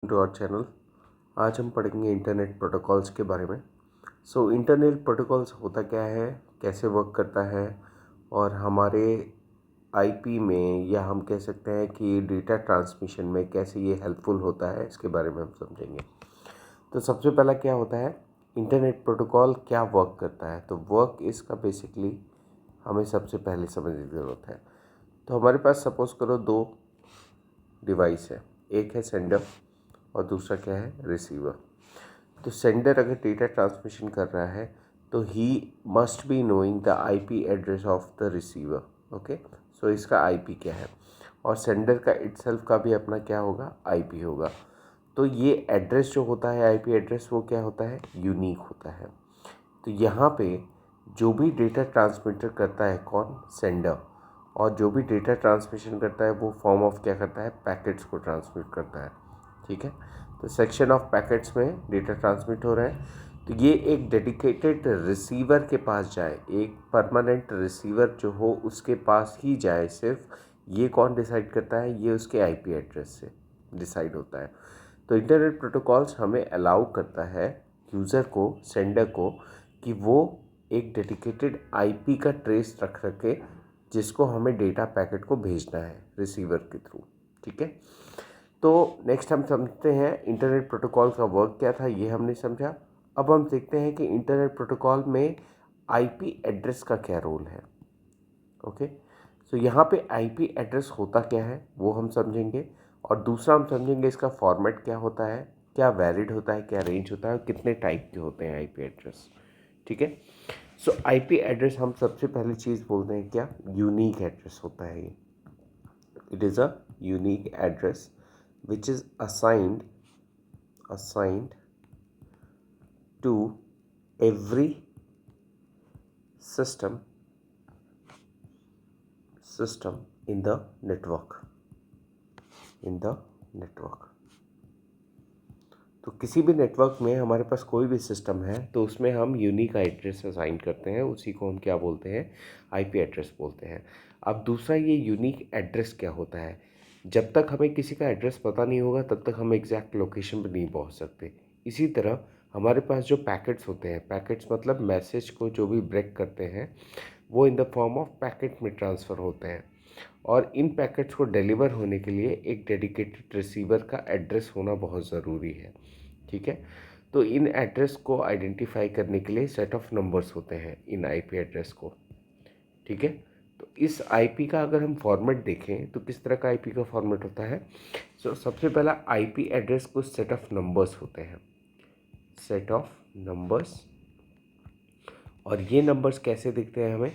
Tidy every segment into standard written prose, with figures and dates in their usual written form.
To our channel. आज हम पढ़ेंगे इंटरनेट प्रोटोकॉल्स के बारे में। इंटरनेट प्रोटोकॉल्स होता क्या है, कैसे वर्क करता है और हमारे आईपी में या हम कह सकते हैं कि डेटा ट्रांसमिशन में कैसे ये हेल्पफुल होता है, इसके बारे में हम समझेंगे। तो सबसे पहला क्या होता है, इंटरनेट प्रोटोकॉल क्या वर्क करता है। तो वर्क इसका बेसिकली हमें सबसे पहले समझने की ज़रूरत है। तो हमारे पास सपोज़ करो दो डिवाइस है, एक है सेंडर और दूसरा क्या है, रिसीवर। तो सेंडर अगर डेटा ट्रांसमिशन कर रहा है तो he must be knowing the IP address of the receiver. Okay, so इसका आईपी क्या है और सेंडर का इटसेल्फ का भी अपना क्या होगा, आईपी होगा। तो ये एड्रेस जो होता है, आईपी एड्रेस, वो क्या होता है, यूनिक होता है। तो यहाँ पे जो भी डेटा ट्रांसमीटर करता है कौन, सेंडर, और जो भी डेटा ट्रांसमिशन करता है वो फॉर्म ऑफ क्या करता है, पैकेट्स को ट्रांसमिट करता है। ठीक है, तो सेक्शन ऑफ पैकेट्स में डेटा ट्रांसमिट हो रहा है। तो ये एक डेडिकेटेड रिसीवर के पास जाए, एक परमानेंट रिसीवर जो हो उसके पास ही जाए सिर्फ। ये कौन डिसाइड करता है, ये उसके आईपी एड्रेस से डिसाइड होता है। तो इंटरनेट प्रोटोकॉल्स हमें अलाउ करता है यूज़र को, सेंडर को, कि वो एक डेडिकेटेड आईपी का ट्रेस रख रखे जिसको हमें डेटा पैकेट को भेजना है रिसीवर के थ्रू। ठीक है, तो नेक्स्ट हम समझते हैं इंटरनेट प्रोटोकॉल का वर्क क्या था, ये हमने समझा। अब हम देखते हैं कि इंटरनेट प्रोटोकॉल में आईपी एड्रेस का क्या रोल है। ओके, सो यहाँ पे आईपी एड्रेस होता क्या है वो हम समझेंगे, और दूसरा हम समझेंगे इसका फॉर्मेट क्या होता है, क्या वैलिड होता है, क्या रेंज होता है और कितने टाइप के होते हैं आईपी एड्रेस। ठीक है, सो आईपी एड्रेस हम सबसे पहली चीज़ बोलते हैं क्या, यूनिक एड्रेस होता है ये। It is a unique address which is assigned to every system in the network तो किसी भी नेटवर्क में हमारे पास कोई भी सिस्टम है तो उसमें हम यूनिक एड्रेस असाइन करते हैं, उसी को हम क्या बोलते हैं, आईपी एड्रेस बोलते हैं। अब दूसरा, ये यूनिक एड्रेस क्या होता है, जब तक हमें किसी का एड्रेस पता नहीं होगा तब तक हम एग्जैक्ट लोकेशन पर नहीं पहुंच सकते। इसी तरह हमारे पास जो पैकेट्स होते हैं, पैकेट्स मतलब मैसेज को जो भी ब्रेक करते हैं, वो in the form of packet में ट्रांसफ़र होते हैं, और इन पैकेट्स को डिलीवर होने के लिए एक डेडिकेटेड रिसीवर का एड्रेस होना बहुत ज़रूरी है। ठीक है, तो इन एड्रेस को आइडेंटिफाई करने के लिए सेट ऑफ नंबर्स होते हैं इन आईपी एड्रेस को। ठीक है, तो इस आईपी का अगर हम फॉर्मेट देखें तो किस तरह का आईपी का फॉर्मेट होता है। सबसे पहला आईपी एड्रेस को सेट ऑफ नंबर्स होते हैं, सेट ऑफ नंबर्स, और ये नंबर्स कैसे दिखते हैं, हमें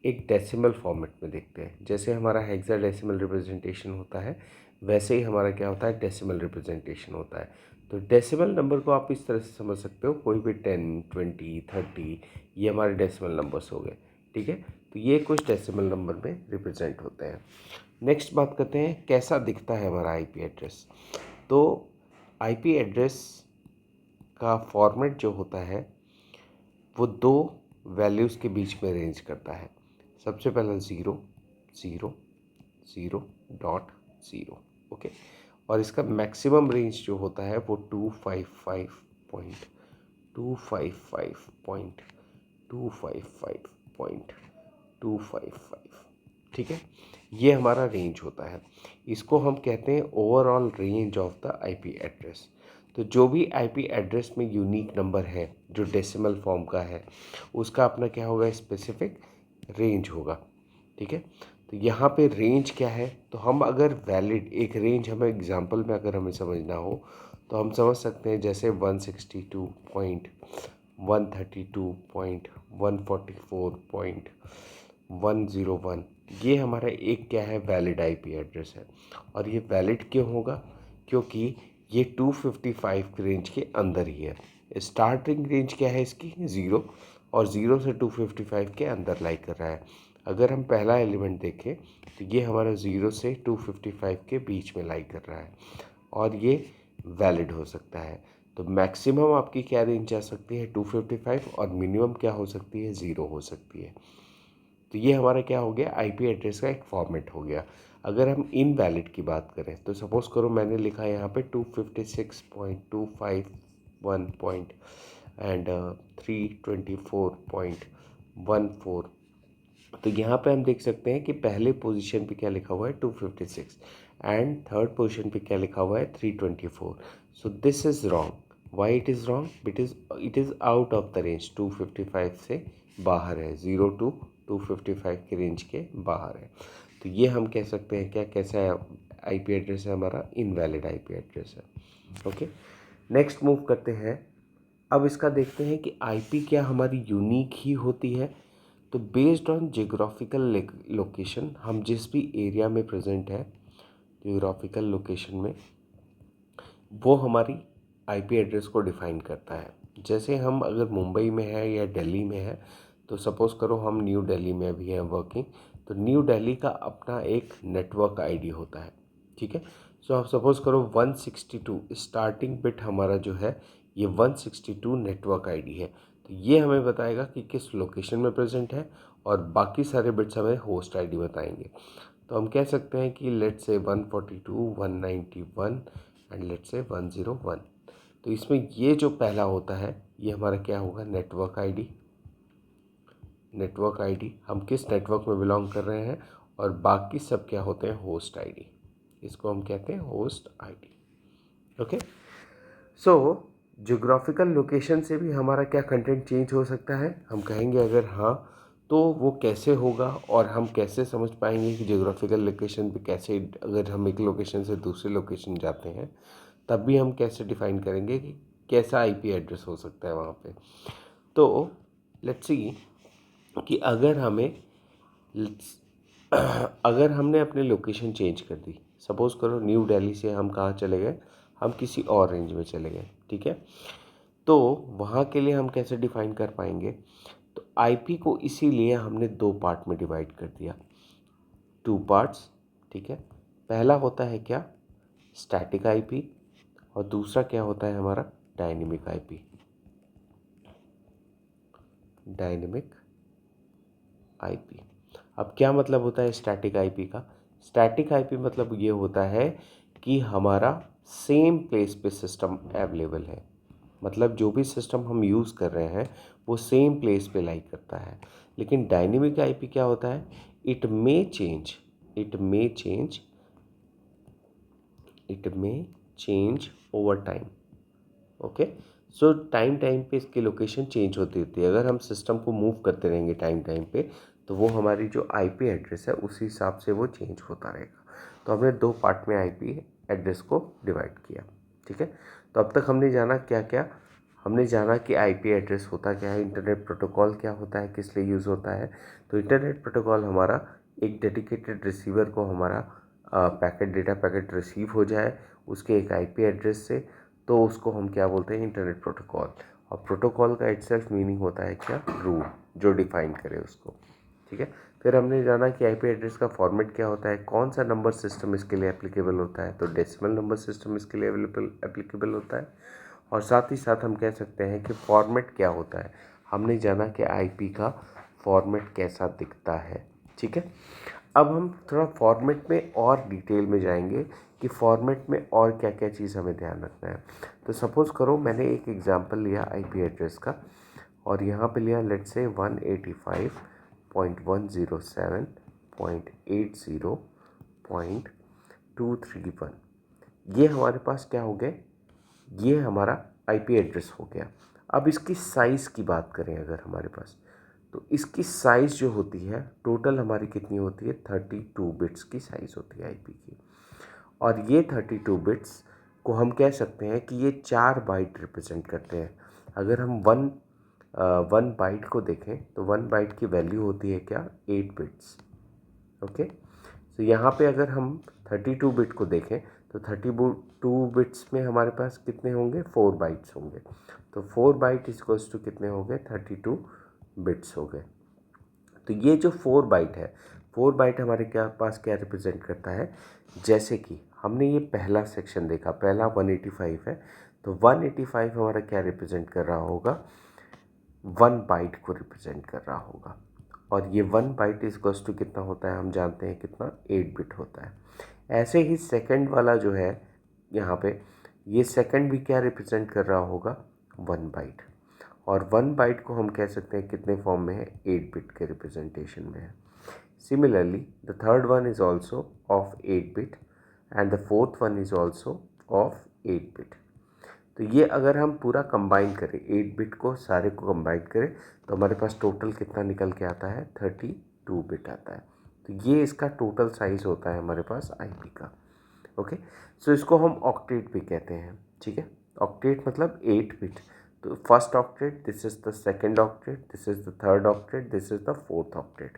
एक डेसिमल फॉर्मेट में दिखते हैं। जैसे हमारा हेक्साडेसिमल रिप्रेजेंटेशन होता है, वैसे ही हमारा क्या होता है, डेसिमल रिप्रेजेंटेशन होता है। तो डेसिमल नंबर को आप इस तरह से समझ सकते हो, कोई भी 10, 20, 30, ये हमारे डेसिमल नंबर्स हो गए। ठीक है, तो ये कुछ डेसिमल नंबर में रिप्रेजेंट होते हैं। नेक्स्ट बात करते हैं कैसा दिखता है हमारा आईपी एड्रेस। तो आईपी एड्रेस का फॉर्मेट जो होता है वो दो वैल्यूज़ के बीच में रेंज करता है। सबसे पहला 0, 0, 0, डॉट 0। ओके, और इसका मैक्सिमम रेंज जो होता है वो 255.255.255.255। ठीक है, ये हमारा रेंज होता है। इसको हम कहते हैं overall range of the IP address. तो जो भी आईपी एड्रेस में यूनिक नंबर है जो डेसिमल फॉर्म का है, उसका अपना क्या होगा, स्पेसिफिक रेंज होगा। ठीक है, तो यहाँ पे रेंज क्या है, तो हम अगर वैलिड एक रेंज, हमें एग्जांपल में अगर हमें समझना हो तो हम समझ सकते हैं, जैसे 162.132.144.101, ये हमारा एक क्या है, वैलिड आईपी एड्रेस है। और ये वैलिड क्यों होगा, क्योंकि ये 255 की रेंज के अंदर ही है। स्टार्टिंग रेंज क्या है इसकी, 0, और 0 से 255 के अंदर लाई कर रहा है। अगर हम पहला एलिमेंट देखें तो ये हमारा 0 से 255 के बीच में लाई कर रहा है, और ये वैलिड हो सकता है। तो मैक्सिमम आपकी क्या रेंज जा सकती है, 255, और मिनिमम क्या हो सकती है, 0 हो सकती है। तो ये हमारा क्या हो गया, आईपी एड्रेस का एक फॉर्मेट हो गया। अगर हम इनवैलिड की बात करें तो सपोज़ करो मैंने लिखा है यहाँ पे 256.251 पॉइंट एंड 324.14। तो यहाँ पे हम देख सकते हैं कि पहले पोजीशन पे क्या लिखा हुआ है 256 एंड थर्ड पोजीशन पे क्या लिखा हुआ है 324। सो this is wrong. Why it is wrong? It is out of the range, 255 से बाहर है, 0 to 255 की रेंज के बाहर है। तो ये हम कह सकते हैं क्या, कैसा आईपी एड्रेस है हमारा? इनवैलिड आईपी एड्रेस है। ओके, नेक्स्ट मूव करते हैं। अब इसका देखते हैं कि आईपी क्या हमारी यूनिक ही होती है? तो बेस्ड ऑन जियोग्राफिकल लोकेशन, हम जिस भी एरिया में प्रेजेंट है जियोग्राफिकल लोकेशन में, वो हमारी आईपी एड्रेस को डिफाइन करता है। जैसे हम अगर मुंबई में है या दिल्ली में है, तो सपोज़ करो हम न्यू दिल्ली में अभी हैं वर्किंग, तो न्यू दिल्ली का अपना एक नेटवर्क आईडी होता है। ठीक है, सो आप सपोज़ करो 162 स्टार्टिंग बिट हमारा जो है ये 162 नेटवर्क आईडी है। तो ये हमें बताएगा कि किस लोकेशन में प्रेजेंट है, और बाकी सारे बिट्स हमें होस्ट आईडी बताएंगे। तो हम कह सकते हैं कि let's say 142, 191 and let's say 101। तो इसमें ये जो पहला होता है ये हमारा क्या होगा? Network ID. नेटवर्क आईडी, हम किस नेटवर्क में बिलोंग कर रहे हैं, और बाकी सब क्या होते हैं? Host ID. इसको हम कहते हैं होस्ट आईडी। ओके, सो ज्योग्राफिकल लोकेशन से भी हमारा क्या कंटेंट चेंज हो सकता है? हम कहेंगे अगर हाँ, तो वो कैसे होगा, और हम कैसे समझ पाएंगे कि ज्योग्राफिकल लोकेशन पे कैसे, अगर हम एक लोकेशन से दूसरे लोकेशन जाते हैं तब भी हम कैसे डिफाइन करेंगे कि कैसा आईपी एड्रेस हो सकता है वहाँ पे? तो लेट्स सी कि अगर हमने अपने लोकेशन चेंज कर दी, सपोज़ करो न्यू दिल्ली से हम कहाँ चले गए, हम किसी और रेंज में चले गए। ठीक है, तो वहाँ के लिए हम कैसे डिफाइन कर पाएंगे? तो आईपी को इसीलिए हमने दो पार्ट में डिवाइड कर दिया, 2 पार्ट्स। ठीक है, पहला होता है क्या? स्टैटिक आईपी, और दूसरा क्या होता है हमारा? Dynamic IP. Dynamic IP. अब क्या मतलब होता है स्टैटिक आईपी का? स्टैटिक आईपी मतलब ये होता है कि हमारा सेम प्लेस पे सिस्टम अवेलेबल है, मतलब जो भी सिस्टम हम यूज़ कर रहे हैं वो सेम प्लेस पे लाई करता है। लेकिन डायनेमिक आईपी क्या होता है? It may change, it may change, it may change over time. Okay, so time time पे इसकी लोकेशन चेंज होती रहती है। अगर हम सिस्टम को मूव करते रहेंगे टाइम टाइम पे, तो वो हमारी जो आईपी एड्रेस है उसी हिसाब से वो चेंज होता रहेगा। तो हमने दो पार्ट में आईपी एड्रेस को डिवाइड किया। ठीक है, तो अब तक हमने जाना क्या क्या? हमने जाना कि आईपी एड्रेस होता क्या है, इंटरनेट प्रोटोकॉल क्या होता है, किस लिए यूज़ होता है। तो इंटरनेट प्रोटोकॉल हमारा एक डेडिकेटेड रिसीवर को हमारा डेटा पैकेट रिसीव हो जाए उसके एक आईपी एड्रेस से, तो उसको हम क्या बोलते हैं? Internet protocol. और प्रोटोकॉल का इटसेल्फ मीनिंग होता है क्या? रूल, जो डिफाइन करे उसको। ठीक है, फिर हमने जाना कि आईपी एड्रेस का फॉर्मेट क्या होता है, कौन सा नंबर सिस्टम इसके लिए एप्लीकेबल होता है। तो डेसिमल नंबर सिस्टम इसके लिए एप्लीकेबल होता है। और साथ ही साथ हम कह सकते हैं कि फॉर्मेट क्या होता है। हमने जाना कि आईपी का फॉर्मेट कैसा दिखता है। ठीक है, अब हम थोड़ा फॉर्मेट में और डिटेल में जाएंगे कि फॉर्मेट में और क्या क्या चीज़ हमें ध्यान रखना है। तो सपोज़ करो मैंने एक एग्जांपल लिया आईपी एड्रेस का, और यहाँ पे लिया लेट्स से 185.107.80.231। ये हमारे पास क्या हो गए? ये हमारा आईपी एड्रेस हो गया। अब इसकी साइज़ की बात करें अगर हमारे पास, तो इसकी साइज़ जो होती है टोटल हमारी कितनी होती है? 32 बिट्स की साइज़ होती है आईपी की। और ये 32 बिट्स को हम कह सकते हैं कि ये 4 बाइट रिप्रेजेंट करते हैं। अगर हम वन बाइट को देखें तो 1 बाइट की वैल्यू होती है क्या? 8 बिट्स। ओके, तो यहाँ पे अगर हम 32 बिट को देखें तो 32 बिट्स में हमारे पास कितने होंगे? 4 बाइट्स होंगे। तो 4 बाइट इक्वल्स टू कितने हो गए? 32 बिट्स हो गए। तो ये जो 4 बाइट है, 4 बाइट हमारे क्या पास क्या रिप्रेजेंट करता है? जैसे कि हमने ये पहला सेक्शन देखा, पहला 185 है, तो 185 हमारा क्या रिप्रेजेंट कर रहा होगा? 1 बाइट को रिप्रेजेंट कर रहा होगा। और ये 1 बाइट इक्वल्स टू कितना होता है, हम जानते हैं कितना, 8 बिट होता है। ऐसे ही सेकंड वाला जो है यहाँ पे, ये सेकंड भी क्या रिप्रेजेंट कर रहा होगा, 1 बाइट। और 1 बाइट को हम कह सकते हैं कितने फॉर्म में है, 8 बिट के रिप्रेजेंटेशन में है। Similarly the third one is also of 8 bit and the fourth one is also of 8 bit. तो ये अगर हम पूरा कंबाइन करें, 8 बिट को सारे को कंबाइन करें, तो हमारे पास टोटल कितना निकल के आता है, 32 बिट आता है। तो ये इसका टोटल साइज़ होता है हमारे पास आईपी का। ओके, सो इसको हम ऑक्टेट भी कहते हैं। ठीक है, ऑक्टेट मतलब 8 बिट। तो first octet, this is the second octet, this is the third octet, this is the fourth octet.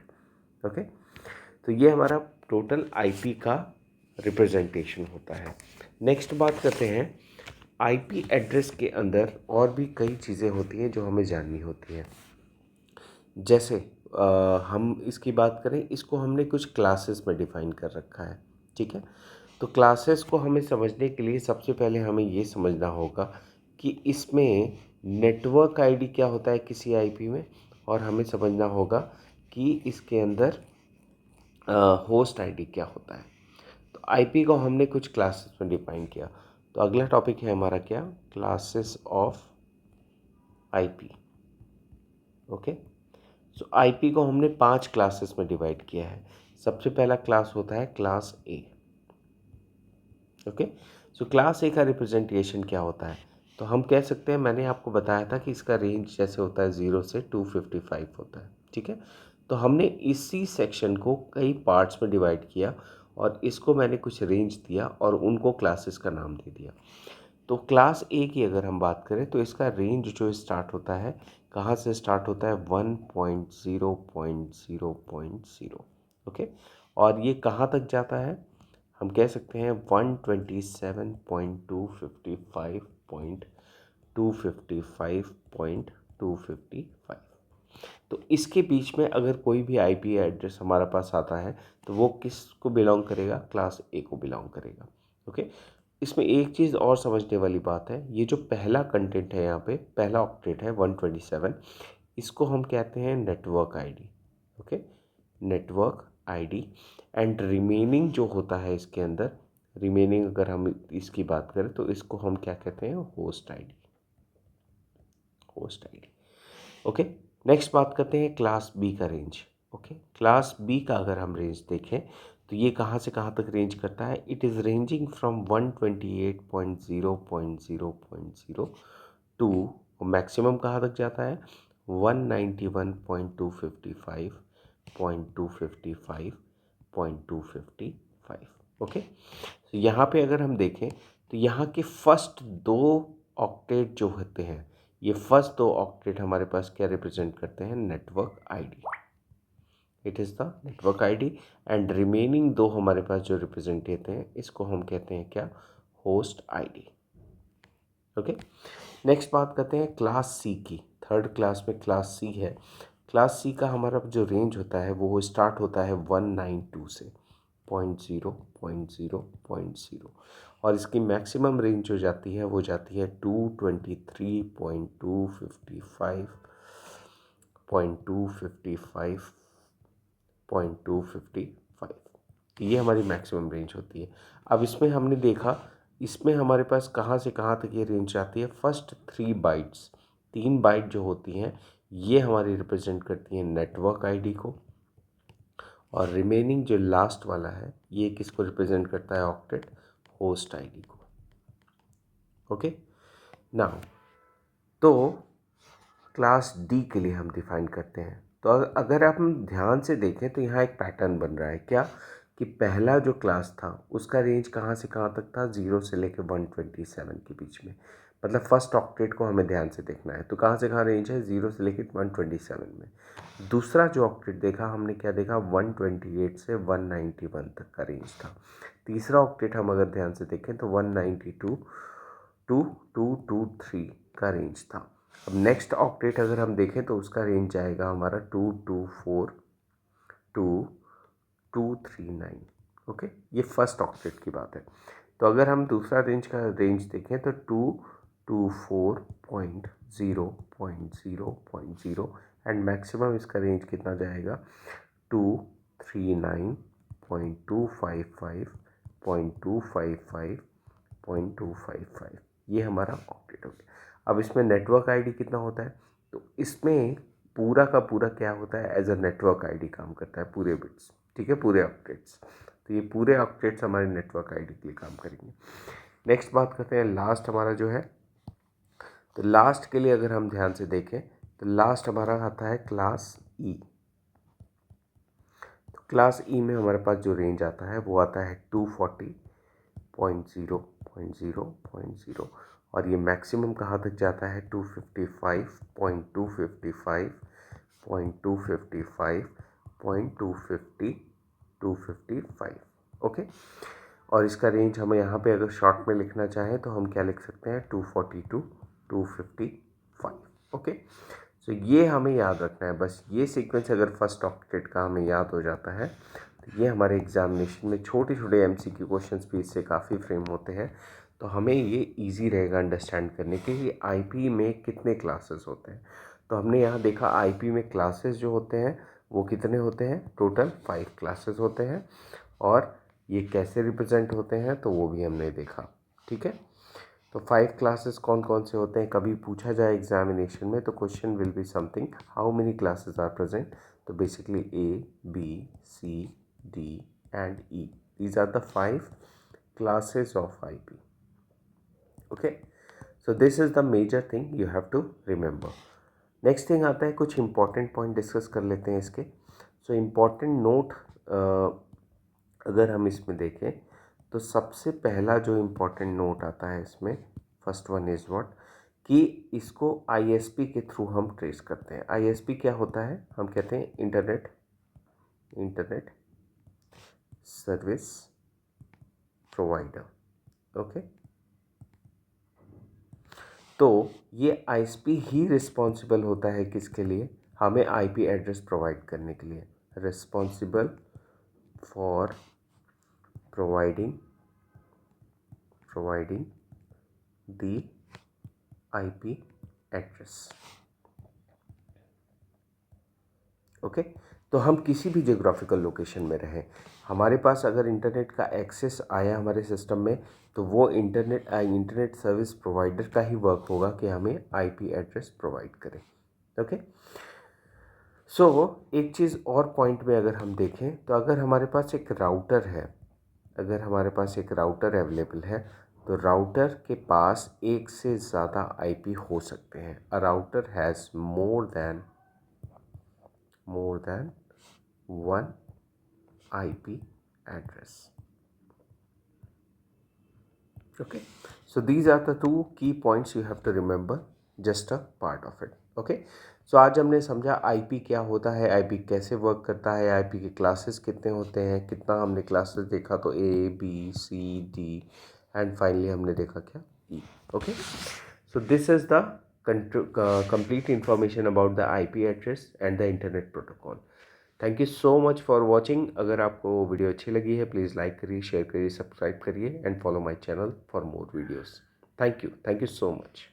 Okay, तो ये हमारा टोटल आईपी का रिप्रेजेंटेशन होता है। नेक्स्ट बात करते हैं, आईपी एड्रेस के अंदर और भी कई चीज़ें होती हैं जो हमें जाननी होती हैं। जैसे हम इसकी बात करें, इसको हमने कुछ क्लासेस में डिफ़ाइन कर रखा है। ठीक है, तो क्लासेस को हमें समझने के लिए सबसे पहले हमें ये समझना होगा कि इसमें नेटवर्क आईडी क्या होता है किसी आईपी में, और हमें समझना होगा कि इसके अंदर होस्ट आईडी क्या होता है। तो आईपी को हमने कुछ क्लासेस में डिफाइन किया। तो अगला टॉपिक है हमारा क्या, classes of IP. Okay, so IP को हमने 5 क्लासेस में डिवाइड किया है। सबसे पहला क्लास होता है क्लास ए। ओके, सो क्लास ए का रिप्रेजेंटेशन क्या होता है, तो हम कह सकते हैं, मैंने आपको बताया था कि इसका रेंज जैसे होता है 0 से 255 होता है। ठीक है, तो हमने इसी सेक्शन को कई पार्ट्स में डिवाइड किया और इसको मैंने कुछ रेंज दिया और उनको क्लासेस का नाम दे दिया। तो क्लास ए की अगर हम बात करें तो इसका रेंज जो स्टार्ट होता है, कहाँ से स्टार्ट होता है, 1.0.0.0। ओके, और ये कहाँ तक जाता है, हम कह सकते हैं 127.255.255.255। तो इसके बीच में अगर कोई भी आईपी एड्रेस हमारे पास आता है तो वो किस को बिलोंग करेगा, क्लास ए को बिलोंग करेगा। ओके, इसमें एक चीज़ और समझने वाली बात है, ये जो पहला कंटेंट है यहाँ पे, पहला ऑक्टेट है 127, इसको हम कहते हैं network ID. Okay, network ID. And remaining जो होता है इसके अंदर, रिमेनिंग अगर हम इसकी बात करें तो इसको हम क्या कहते हैं, host ID, host ID. Okay, next बात करते हैं क्लास बी का रेंज। ओके, क्लास बी का अगर हम रेंज देखें तो ये कहाँ से कहाँ तक रेंज करता है, it is ranging from 128.0.0.0 to, maximum कहाँ तक जाता है, 191.255.255.255। ओके, तो यहाँ पे अगर हम देखें तो यहाँ के फर्स्ट 2 ऑक्टेट जो होते हैं, ये फर्स्ट 2 ऑक्टेट हमारे पास क्या रिप्रेजेंट करते हैं, network ID. It is the network ID. And remaining 2 हमारे पास जो रिप्रेजेंट होते हैं, इसको हम कहते हैं क्या, होस्ट आईडी। ओके, नेक्स्ट बात करते हैं क्लास सी की। थर्ड क्लास में क्लास सी है। क्लास सी का हमारा जो रेंज होता है वो स्टार्ट होता है 192 से, 0.0.0.0, और इसकी मैक्सिमम रेंज जो जाती है वो जाती है 223.255.255.255। ये हमारी मैक्सिमम रेंज होती है। अब इसमें हमने देखा, इसमें हमारे पास कहाँ से कहाँ तक ये रेंज आती है, फर्स्ट 3 बाइट्स, 3 बाइट जो होती हैं ये हमारी रिप्रेजेंट करती हैं नेटवर्क आईडी को, और रिमेनिंग जो लास्ट वाला है ये किसको रिप्रेजेंट करता है, ऑक्टेट, होस्ट आईडी को। ओके, नाउ तो क्लास डी के लिए हम डिफाइन करते हैं। तो अगर आप हम ध्यान से देखें तो यहाँ एक पैटर्न बन रहा है क्या, कि पहला जो क्लास था उसका रेंज कहाँ से कहाँ तक था, 0 से लेकर 127 के बीच में। मतलब फर्स्ट ऑक्टेट को हमें ध्यान से देखना है, तो कहाँ से कहाँ रेंज है, 0 से लेकर 127 में। दूसरा जो ऑक्टेट देखा हमने, क्या देखा, 128 से 191 तक का रेंज था। तीसरा ऑक्टेट हम अगर ध्यान से देखें तो 192 टू 223 का रेंज था। अब नेक्स्ट ऑक्टेट अगर हम देखें तो उसका रेंज जाएगा हमारा 224 टू 239। ओके, ये फर्स्ट ऑक्टेट की बात है। तो अगर हम दूसरा रेंज का रेंज देखें तो 224.0.0.0 एंड मैक्सिमम इसका रेंज कितना जाएगा 239.255.255.255 ये हमारा ऑक्टेट हो गया। अब इसमें नेटवर्क आईडी कितना होता है, तो इसमें पूरा का पूरा क्या होता है, एज अ नेटवर्क आईडी काम करता है, पूरे बिट्स, ठीक है, पूरे ऑक्टेट्स। तो ये पूरे ऑक्टेट्स हमारे नेटवर्क आईडी के लिए काम करेंगे। नेक्स्ट बात करते हैं लास्ट हमारा जो है, तो लास्ट के लिए अगर हम ध्यान से देखें तो लास्ट हमारा आता है क्लास ई। तो क्लास ई में हमारे पास जो रेंज आता है वो आता है 240.0.0.0 और ये मैक्सिमम कहाँ तक जाता है 255.255.255.255 ओके। और इसका रेंज हमें यहाँ पे अगर शॉर्ट में लिखना चाहें तो हम क्या लिख सकते हैं 240 to 255 ओके। सो ये हमें याद रखना है, बस ये सीक्वेंस अगर फर्स्ट ऑक्टेट का हमें याद हो जाता है तो ये हमारे एग्जामिनेशन में छोटे छोटे एमसीक्यू क्वेश्चंस भी इससे काफ़ी फ्रेम होते हैं, तो हमें ये इजी रहेगा अंडरस्टैंड करने के कि आईपी में कितने क्लासेस होते हैं। तो हमने यहाँ देखा आईपी में क्लासेस जो होते हैं वो कितने होते हैं, टोटल 5 क्लासेस होते हैं, और ये कैसे रिप्रेजेंट होते हैं तो वो भी हमने देखा, ठीक है। तो 5 क्लासेस कौन कौन से होते हैं, कभी पूछा जाए एग्जामिनेशन में तो question will be something how many classes are present, तो basically A B C D and E, these are the 5 classes of IP okay. So this is the major thing you have to remember. Next thing आता है, कुछ important point discuss कर लेते हैं इसके। So important note अगर हम इसमें देखें तो सबसे पहला जो इम्पोर्टेंट नोट आता है इसमें, फर्स्ट वन इज़ व्हाट, कि इसको आईएसपी के थ्रू हम ट्रेस करते हैं। आईएसपी क्या होता है, हम कहते हैं इंटरनेट सर्विस प्रोवाइडर ओके। तो ये आईएसपी ही रिस्पॉन्सिबल होता है किसके लिए, हमें आईपी एड्रेस प्रोवाइड करने के लिए, responsible for providing the IP address okay. तो हम किसी भी जियोग्राफिकल लोकेशन में रहें, हमारे पास अगर इंटरनेट का एक्सेस आया हमारे सिस्टम में तो वो इंटरनेट सर्विस प्रोवाइडर का ही वर्क होगा कि हमें आईपी एड्रेस प्रोवाइड करें ओके। सो एक चीज़ और पॉइंट में अगर हम देखें तो अगर हमारे पास एक राउटर है, अगर हमारे पास एक राउटर अवेलेबल है तो राउटर के पास एक से ज़्यादा आईपी हो सकते हैं। A router has more than 1 IP address okay. So these are the 2 key points you have to remember, just a part of it okay. सो आज हमने समझा आईपी क्या होता है, आईपी कैसे वर्क करता है, आईपी के क्लासेस कितने होते हैं, कितना हमने क्लासेस देखा, तो A B C D and finally हमने देखा क्या E okay. So this is the complete information about the IP address and the internet protocol. Thank you so much for watching. अगर आपको वीडियो अच्छी लगी है प्लीज़ लाइक करिए, share करिए, सब्सक्राइब करिए and follow my channel for more videos. Thank you so much.